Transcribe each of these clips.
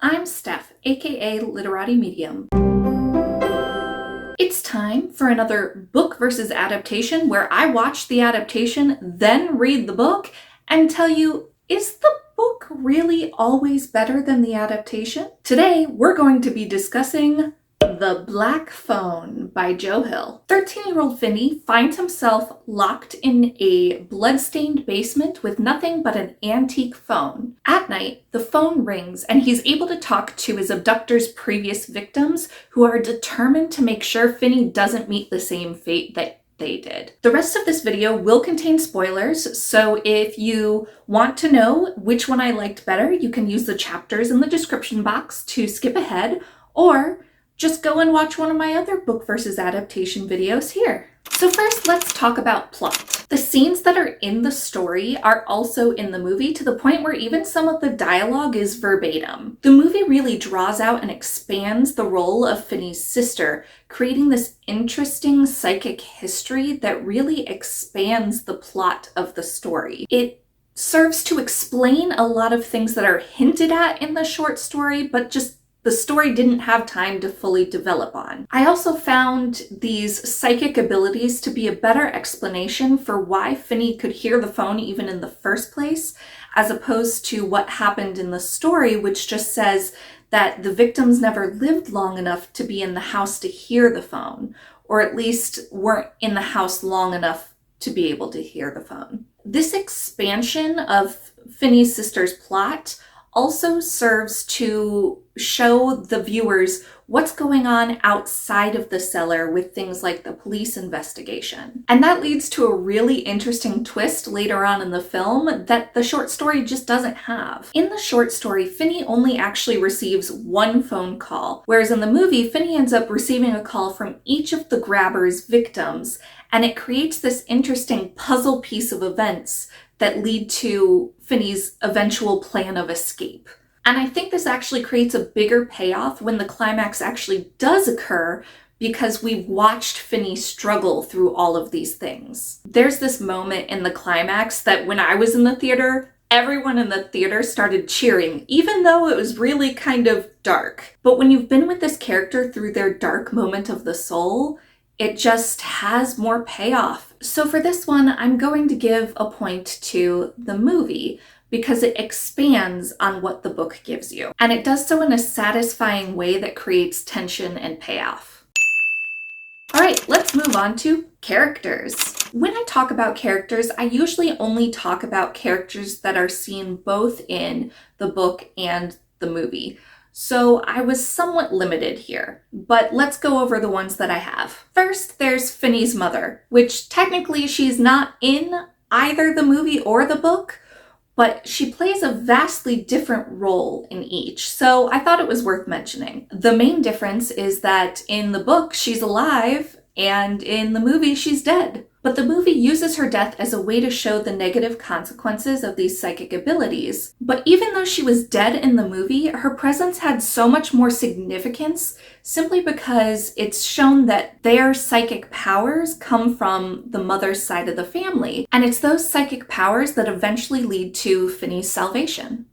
I'm Steph, aka Literati Medium. It's time for another book versus adaptation where I watch the adaptation, then read the book, and tell you, is the book really always better than the adaptation? Today, we're going to be discussing The Black Phone by Joe Hill. 13-year-old Finney finds himself locked in a blood-stained basement with nothing but an antique phone. At night, the phone rings and he's able to talk to his abductor's previous victims who are determined to make sure Finney doesn't meet the same fate that they did. The rest of this video will contain spoilers, so if you want to know which one I liked better, you can use the chapters in the description box to skip ahead, or just go and watch one of my other book versus adaptation videos here. So first, let's talk about plot. The scenes that are in the story are also in the movie, to the point where even some of the dialogue is verbatim. The movie really draws out and expands the role of Finney's sister, creating this interesting psychic history that really expands the plot of the story. It serves to explain a lot of things that are hinted at in the short story, but just the story didn't have time to fully develop on. I also found these psychic abilities to be a better explanation for why Finney could hear the phone even in the first place, as opposed to what happened in the story, which just says that the victims never lived long enough to be in the house to hear the phone, or at least weren't in the house long enough to be able to hear the phone. This expansion of Finney's sister's plot also serves to show the viewers what's going on outside of the cellar with things like the police investigation. And that leads to a really interesting twist later on in the film that the short story just doesn't have. In the short story, Finney only actually receives one phone call, whereas in the movie, Finney ends up receiving a call from each of the grabber's victims, and it creates this interesting puzzle piece of events that lead to Finney's eventual plan of escape. And I think this actually creates a bigger payoff when the climax actually does occur, because we've watched Finney struggle through all of these things. There's this moment in the climax that when I was in the theater, everyone in the theater started cheering, even though it was really kind of dark. But when you've been with this character through their dark moment of the soul, it just has more payoff. So for this one, I'm going to give a point to the movie because it expands on what the book gives you. And it does so in a satisfying way that creates tension and payoff. All right, let's move on to characters. When I talk about characters, I usually only talk about characters that are seen both in the book and the movie. So I was somewhat limited here, but let's go over the ones that I have. First, there's Finney's mother, which technically she's not in either the movie or the book, but she plays a vastly different role in each, so I thought it was worth mentioning. The main difference is that in the book, she's alive, and in the movie, she's dead. But the movie uses her death as a way to show the negative consequences of these psychic abilities. But even though she was dead in the movie, her presence had so much more significance simply because it's shown that their psychic powers come from the mother's side of the family. And it's those psychic powers that eventually lead to Finney's salvation.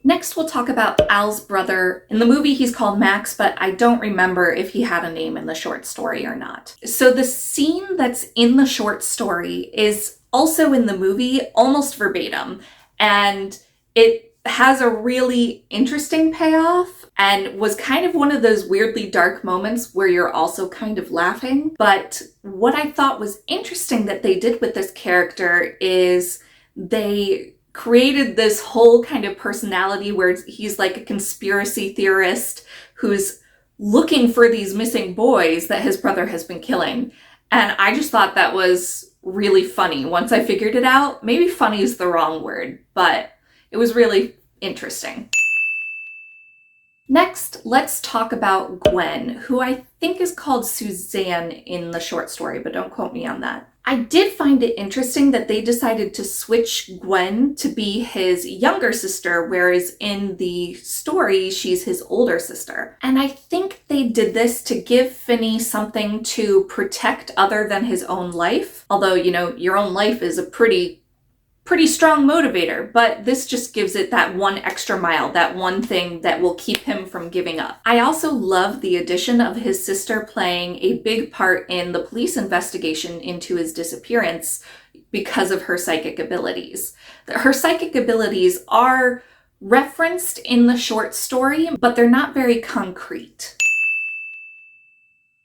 Next, we'll talk about Al's brother. In the movie, he's called Max, but I don't remember if he had a name in the short story or not. So the scene that's in the short story is also in the movie, almost verbatim, and it has a really interesting payoff and was kind of one of those weirdly dark moments where you're also kind of laughing. But what I thought was interesting that they did with this character is they created this whole kind of personality where he's like a conspiracy theorist who's looking for these missing boys that his brother has been killing. And I just thought that was really funny. Once I figured it out, maybe funny is the wrong word, but it was really interesting. Next, let's talk about Gwen, who I think is called Suzanne in the short story, but don't quote me on that. I did find it interesting that they decided to switch Gwen to be his younger sister, whereas in the story, she's his older sister. And I think they did this to give Finney something to protect other than his own life. Although, you know, your own life is a pretty pretty strong motivator, but this just gives it that one extra mile, that one thing that will keep him from giving up. I also love the addition of his sister playing a big part in the police investigation into his disappearance because of her psychic abilities. Her psychic abilities are referenced in the short story, but they're not very concrete.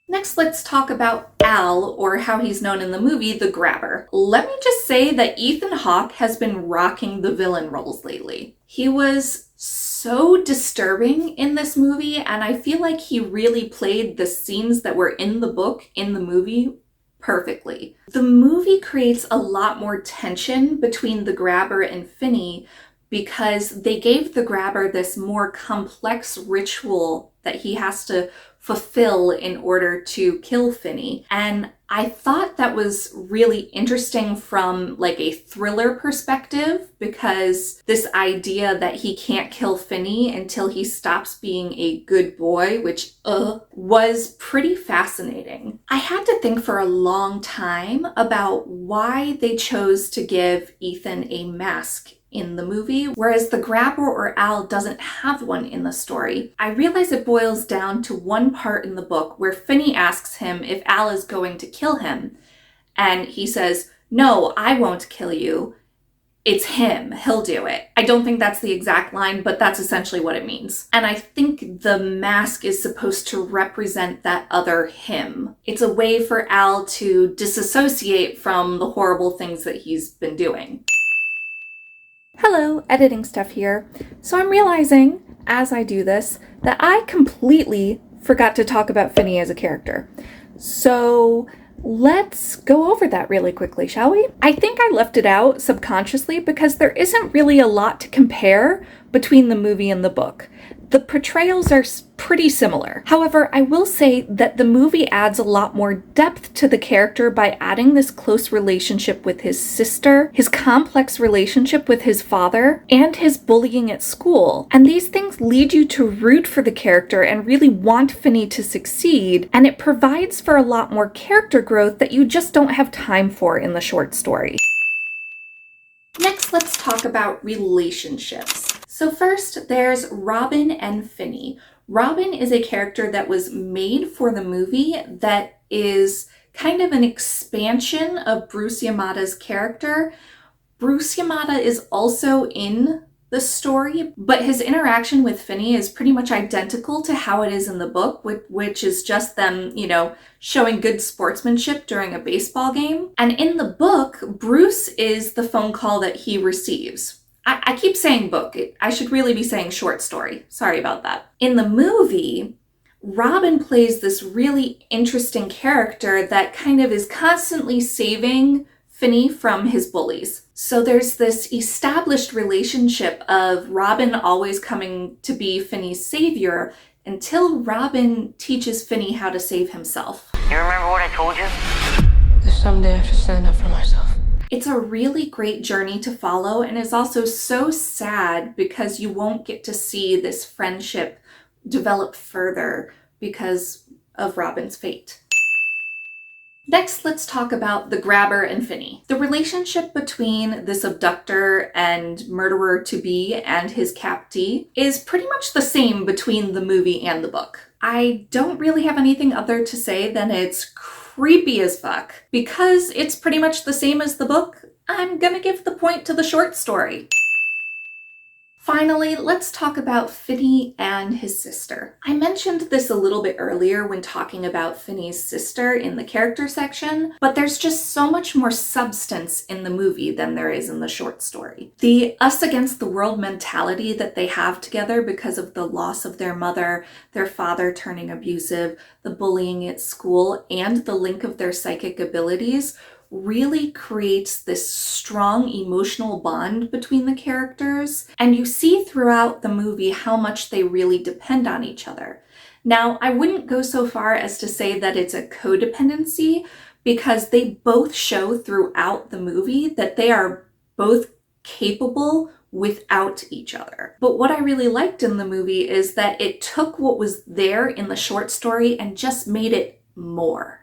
Next, let's talk about Al, or how he's known in the movie, the Grabber. Let me just say that Ethan Hawke has been rocking the villain roles lately. He was so disturbing in this movie, and I feel like he really played the scenes that were in the book, in the movie, perfectly. The movie creates a lot more tension between the Grabber and Finney because they gave the Grabber this more complex ritual that he has to fulfill in order to kill Finney. And I thought that was really interesting from like a thriller perspective, because this idea that he can't kill Finney until he stops being a good boy, which was pretty fascinating. I had to think for a long time about why they chose to give Ethan a mask in the movie, whereas the Grabber or Al doesn't have one in the story. I realize it boils down to one part in the book where Finney asks him if Al is going to kill him, and he says, "No, I won't kill you. It's him. He'll do it." I don't think that's the exact line, but that's essentially what it means. And I think the mask is supposed to represent that other him. It's a way for Al to disassociate from the horrible things that he's been doing. Hello, editing stuff here. So I'm realizing, as I do this, that I completely forgot to talk about Finney as a character. So let's go over that really quickly, shall we? I think I left it out subconsciously because there isn't really a lot to compare between the movie and the book. The portrayals are pretty similar. However, I will say that the movie adds a lot more depth to the character by adding this close relationship with his sister, his complex relationship with his father, and his bullying at school. And these things lead you to root for the character and really want Finney to succeed, and it provides for a lot more character growth that you just don't have time for in the short story. Next, let's talk about relationships. So first, there's Robin and Finney. Robin is a character that was made for the movie that is kind of an expansion of Bruce Yamada's character. Bruce Yamada is also in the story, but his interaction with Finney is pretty much identical to how it is in the book, which is just them, showing good sportsmanship during a baseball game. And in the book, Bruce is the phone call that he receives. I keep saying book. I should really be saying short story. Sorry about that. In the movie, Robin plays this really interesting character that kind of is constantly saving Finney from his bullies. So there's this established relationship of Robin always coming to be Finney's savior until Robin teaches Finney how to save himself. You remember what I told you? That someday I have to stand up for myself. It's a really great journey to follow, and is also so sad because you won't get to see this friendship develop further because of Robin's fate. Next, let's talk about the Grabber and Finney. The relationship between this abductor and murderer-to-be and his captee is pretty much the same between the movie and the book. I don't really have anything other to say than it's creepy as fuck. Because it's pretty much the same as the book, I'm gonna give the point to the short story. Finally, let's talk about Finney and his sister. I mentioned this a little bit earlier when talking about Finney's sister in the character section, but there's just so much more substance in the movie than there is in the short story. The us against the world mentality that they have together because of the loss of their mother, their father turning abusive, the bullying at school, and the link of their psychic abilities really creates this strong emotional bond between the characters, and you see throughout the movie how much they really depend on each other. Now, I wouldn't go so far as to say that it's a codependency, because they both show throughout the movie that they are both capable without each other. But what I really liked in the movie is that it took what was there in the short story and just made it more.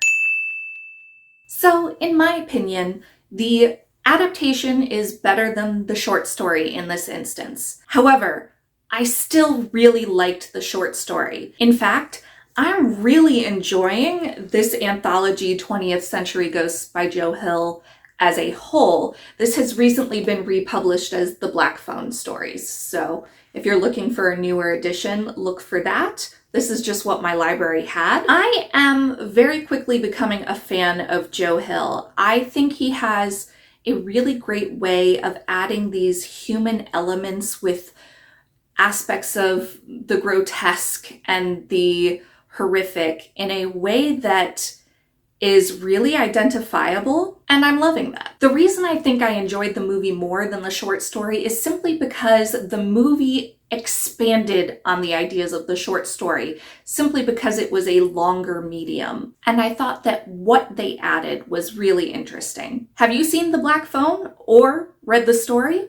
So, in my opinion, the Adaptation is better than the short story in this instance. However, I still really liked the short story. In fact, I'm really enjoying this anthology 20th Century Ghosts by Joe Hill as a whole. This has recently been republished as the Black Phone Stories, so if you're looking for a newer edition, look for that. This is just what my library had. I am very quickly becoming a fan of Joe Hill. I think he has a really great way of adding these human elements with aspects of the grotesque and the horrific in a way that is really identifiable, and I'm loving that. The reason I think I enjoyed the movie more than the short story is simply because the movie expanded on the ideas of the short story, simply because it was a longer medium. And I thought that what they added was really interesting. Have you seen The Black Phone or read the story?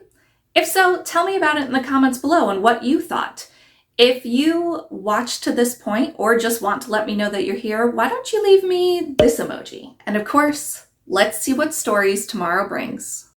If so, tell me about it in the comments below and what you thought. If you watched to this point or just want to let me know that you're here, why don't you leave me this emoji? And of course, let's see what stories tomorrow brings.